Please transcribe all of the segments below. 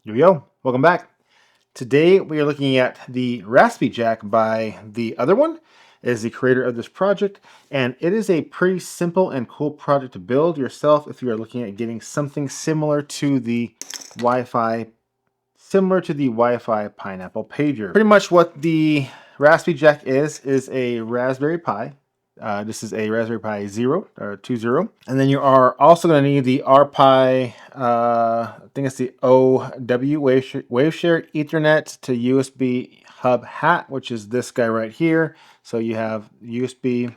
Here we go. Welcome back. Today we are looking at the Raspyjack by the other one is the creator of this project, and it is a pretty simple and cool project to build yourself if you are looking at getting something similar to the Wi-Fi Pineapple Pager. Pretty much what the Raspyjack is a Raspberry Pi. This is a Raspberry Pi 20. And then you are also going to need the RPi, I think it's the OW Waveshare Ethernet to USB hub hat, which is this guy right here. So you have USB,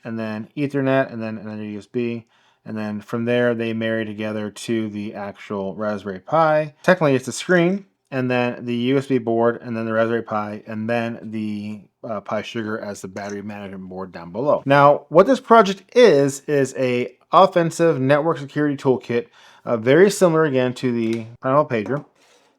and then Ethernet, and then another USB. And then from there, they marry together to the actual Raspberry Pi. Technically, it's the screen, and then the USB board, and then the Raspberry Pi, and then the Pi Sugar as the battery management board down below. Now, what this project is a offensive network security toolkit, very similar again to the Pineapple Pager,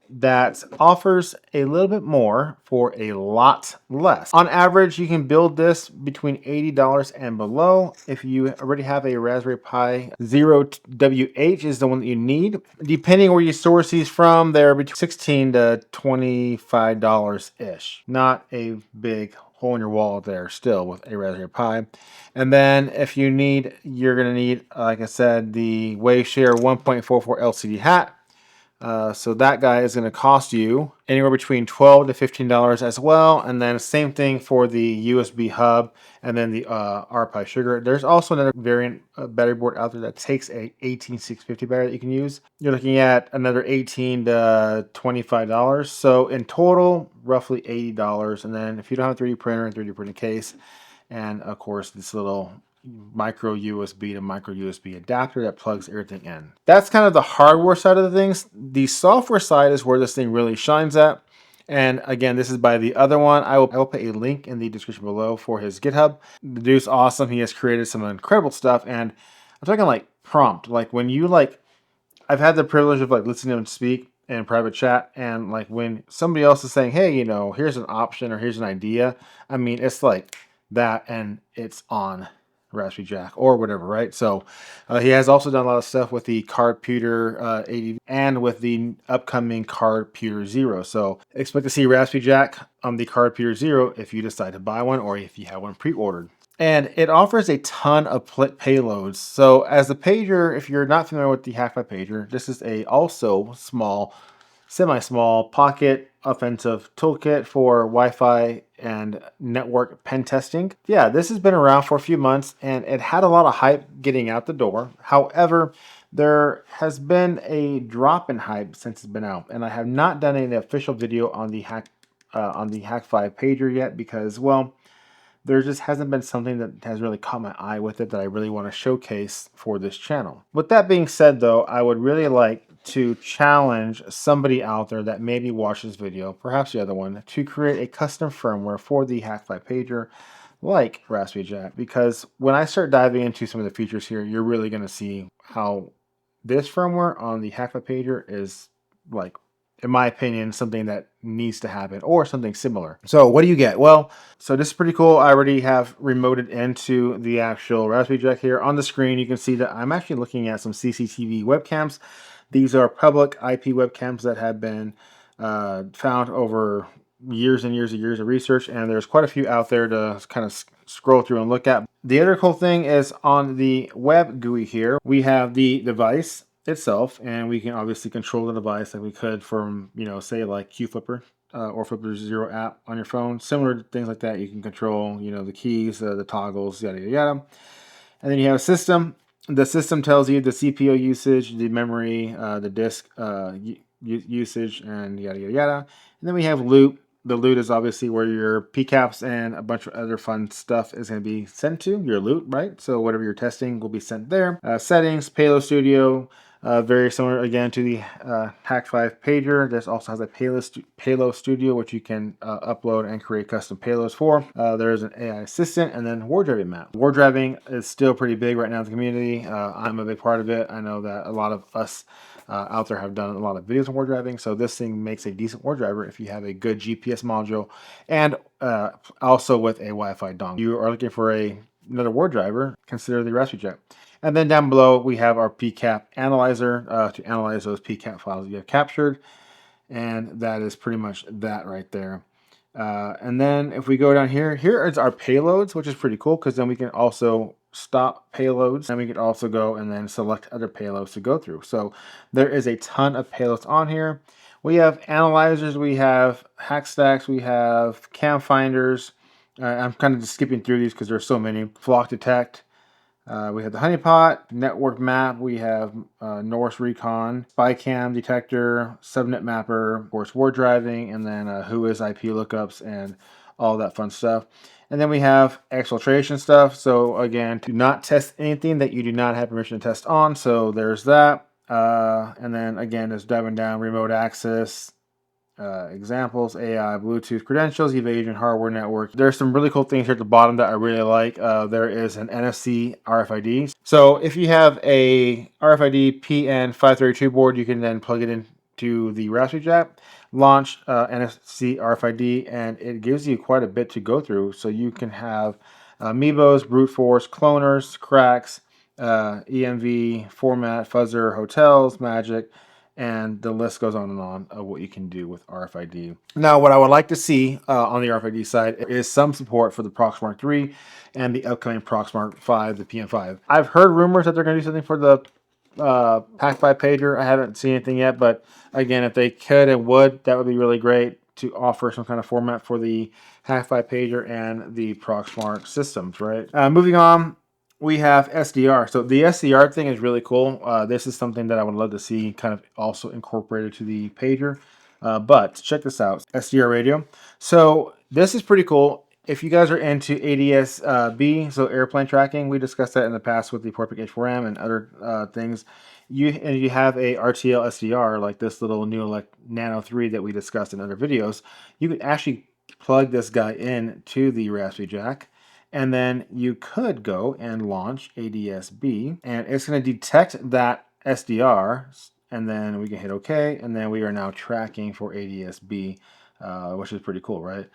that offers a little bit more for a lot less. On average, you can build this between $80 and below. If you already have a Raspberry Pi 0WH is the one that you need. Depending where you source these from, they're between $16 to $25-ish. Not a big hole in your wall there still with a Raspberry Pi. And then if you need, you're gonna need, like I said, the Waveshare 1.44 LCD hat. So that guy is going to cost you anywhere between $12 to $15 as well. And then same thing for the USB hub and then the RPi Sugar. There's also another variant battery board out there that takes a 18650 battery that you can use. You're looking at another $18 to $25. So in total, roughly $80. And then if you don't have a 3D printer and 3D printing case, and of course this little micro USB to micro USB adapter that plugs everything in. That's kind of the hardware side of the things. The software side is where this thing really shines at. And again, this is by the other one. I will put a link in the description below for his GitHub. The dude's awesome. He has created some incredible stuff. And I'm talking like prompt. Like when you I've had the privilege of listening to him speak in private chat, and when somebody else is saying, hey, here's an option or here's an idea. I mean, it's like that, and it's on Raspyjack or whatever, right? So he has also done a lot of stuff with the Cardputer 80 and with the upcoming Cardputer 0. So expect to see Raspyjack on the Cardputer 0 if you decide to buy one or if you have one pre-ordered. And it offers a ton of payloads. So as the pager, if you're not familiar with the HackFi pager, this is a also semi-small pocket offensive toolkit for Wi-Fi and network pen testing. Yeah, this has been around for a few months and it had a lot of hype getting out the door. However, there has been a drop in hype since it's been out, and I have not done any official video on the HackFi pager yet because, well, there just hasn't been something that has really caught my eye with it that I really want to showcase for this channel. With that being said, though, I would really like to challenge somebody out there that maybe watched this video, perhaps the other one, to create a custom firmware for the HackFi pager like Raspyjack, because when I start diving into some of the features here, you're really going to see how this firmware on the HackFi pager is, in my opinion, something that needs to happen or something similar. So what do you get? Well, so this is pretty cool. I already have remoted into the actual Raspyjack here. On the screen, you can see that I'm actually looking at some CCTV webcams. These are public IP webcams that have been found over years and years of research, and there's quite a few out there to kind of scroll through and look at. The other cool thing is on the web GUI here, we have the device itself, and we can obviously control the device like we could from, say like QFlipper or Flipper 0 app on your phone. Similar things like that, you can control, the keys, the toggles, yada, yada, yada. And then you have a system. The system tells you the CPU usage, the memory, the disk usage, and yada, yada, yada. And then we have loot. The loot is obviously where your PCAPs and a bunch of other fun stuff is going to be sent to, your loot, right? So whatever you're testing will be sent there. Settings, Payload Studio, very similar again to the HackFi pager. This also has a Payload Studio, which you can upload and create custom payloads for. There's an AI assistant, and then war driving map. War driving is still pretty big right now in the community. I'm a big part of it. I know that a lot of us out there have done a lot of videos on war driving, so this thing makes a decent war driver if you have a good GPS module and also with a Wi-Fi dongle. You are looking for another war driver, consider the Raspyjack. And then down below, we have our PCAP analyzer to analyze those PCAP files you have captured. And that is pretty much that right there. And then if we go down here, here is our payloads, which is pretty cool because then we can also stop payloads, and we can also go and then select other payloads to go through. So there is a ton of payloads on here. We have analyzers, we have hack stacks, we have cam finders. I'm kind of just skipping through these because there's so many. Flock detect. We have the honeypot, network map, we have Norse recon, spy cam detector, subnet mapper, of course war driving, and then who is IP lookups and all that fun stuff. And then we have exfiltration stuff. So again, do not test anything that you do not have permission to test on. So there's that. And then again, just diving down, remote access, examples, AI, Bluetooth credentials, evasion, hardware network. There's some really cool things here at the bottom that I really like. There is an NFC RFID. So if you have a RFID PN532 board, you can then plug it into the Raspyjack, launch NFC RFID, and it gives you quite a bit to go through. So you can have Amiibos, brute force, cloners, cracks, EMV, format, fuzzer, hotels, magic, and the list goes on and on of what you can do with RFID. Now, what I would like to see on the RFID side is some support for the Proxmark 3 and the upcoming Proxmark 5, the PM5. I've heard rumors that they're going to do something for the Pack5 pager. I haven't seen anything yet, but again, if they could and would, that would be really great to offer some kind of format for the Pack5 pager and the Proxmark systems, right? Moving on, we have SDR. So the SDR thing is really cool. This is something that I would love to see kind of also incorporated to the pager. But check this out, SDR radio. So this is pretty cool. If you guys are into ADS-B, so airplane tracking, we discussed that in the past with the Portpic H4M and other things. You have a RTL SDR like this little new Nano 3 that we discussed in other videos. You could actually plug this guy in to the Raspyjack, and then you could go and launch ADS-B, and it's going to detect that SDR, and then we can hit OK, and then we are now tracking for ADS-B, which is pretty cool, right?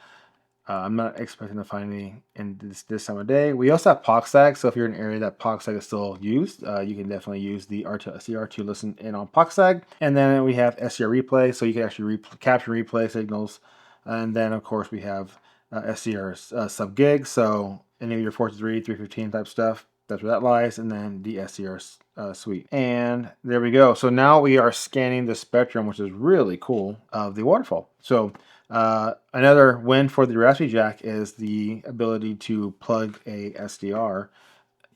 I'm not expecting to find any in this time of day. We also have POXTAG, so if you're in an area that POXTAG is still used, you can definitely use the RTL SDR to listen in on POXTAG. And then we have SDR replay, so you can actually capture replay signals. And then, of course, we have SDR sub-gig, so any of your 423, 315 type stuff, that's where that lies, and then the SDR suite. And there we go. So now we are scanning the spectrum, which is really cool, of the waterfall. So another win for the Raspyjack is the ability to plug a SDR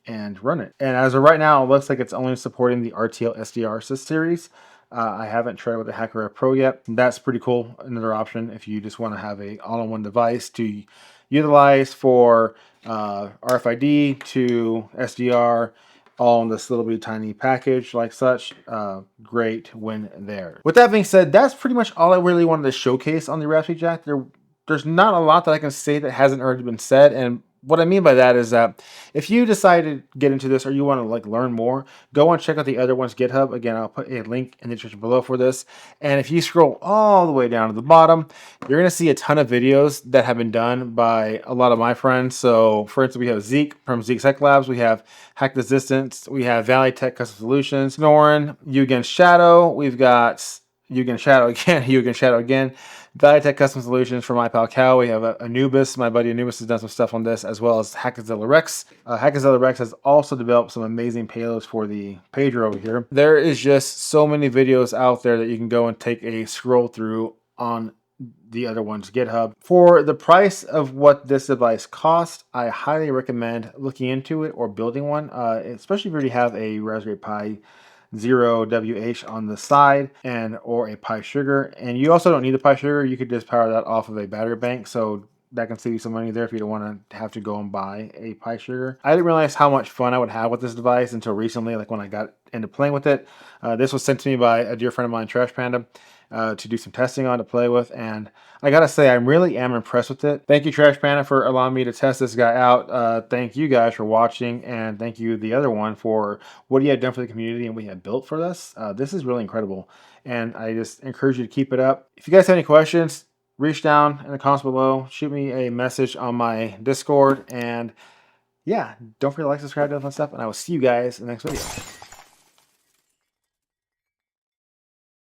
and run it. And as of right now, it looks like it's only supporting the RTL SDR series. I haven't tried with the Hacker Pro yet. That's pretty cool. Another option if you just want to have a all-in-one device to utilize for RFID to SDR, all in this little bit tiny package like such. Great win there. With that being said, that's pretty much all I really wanted to showcase on the Raspyjack. There's not a lot that I can say that hasn't already been said, and what I mean by that is that if you decide to get into this or you want to learn more, go and check out the other one's GitHub. Again, I'll put a link in the description below for this. And if you scroll all the way down to the bottom, you're going to see a ton of videos that have been done by a lot of my friends. So for instance, we have Zeke from Zeke's Tech Labs. We have Hack Resistance. We have Valley Tech Custom Solutions. Norin, You Against Shadow. We've got You Against Shadow again. You Against Shadow again. Valley Tech Custom Solutions for my pal Cal. We have Anubis. My buddy Anubis has done some stuff on this, as well as Hackazilla Rex. Hackazilla Rex has also developed some amazing payloads for the pager over here. There is just so many videos out there that you can go and take a scroll through on the other one's GitHub. For the price of what this device costs, I highly recommend looking into it or building one, especially if you already have a Raspberry Pi 0WH on the side or a Pi Sugar. And you also don't need a Pi Sugar. You could just power that off of a battery bank, so that can save you some money there if you don't want to have to go and buy a Pi Sugar. I didn't realize how much fun I would have with this device until recently, like when I got into playing with it. This was sent to me by a dear friend of mine, Trash Panda, to do some testing on to play with, and I gotta say I really am impressed with it. Thank you, Trash Panda, for allowing me to test this guy out. Thank you guys for watching, and thank you the other one for what he had done for the community and what he had built for us. This is really incredible, and I just encourage you to keep it up. If you guys have any questions, reach down in the comments below, shoot me a message on my Discord, and yeah, don't forget to like, subscribe, do all that fun stuff, and I will see you guys in the next video.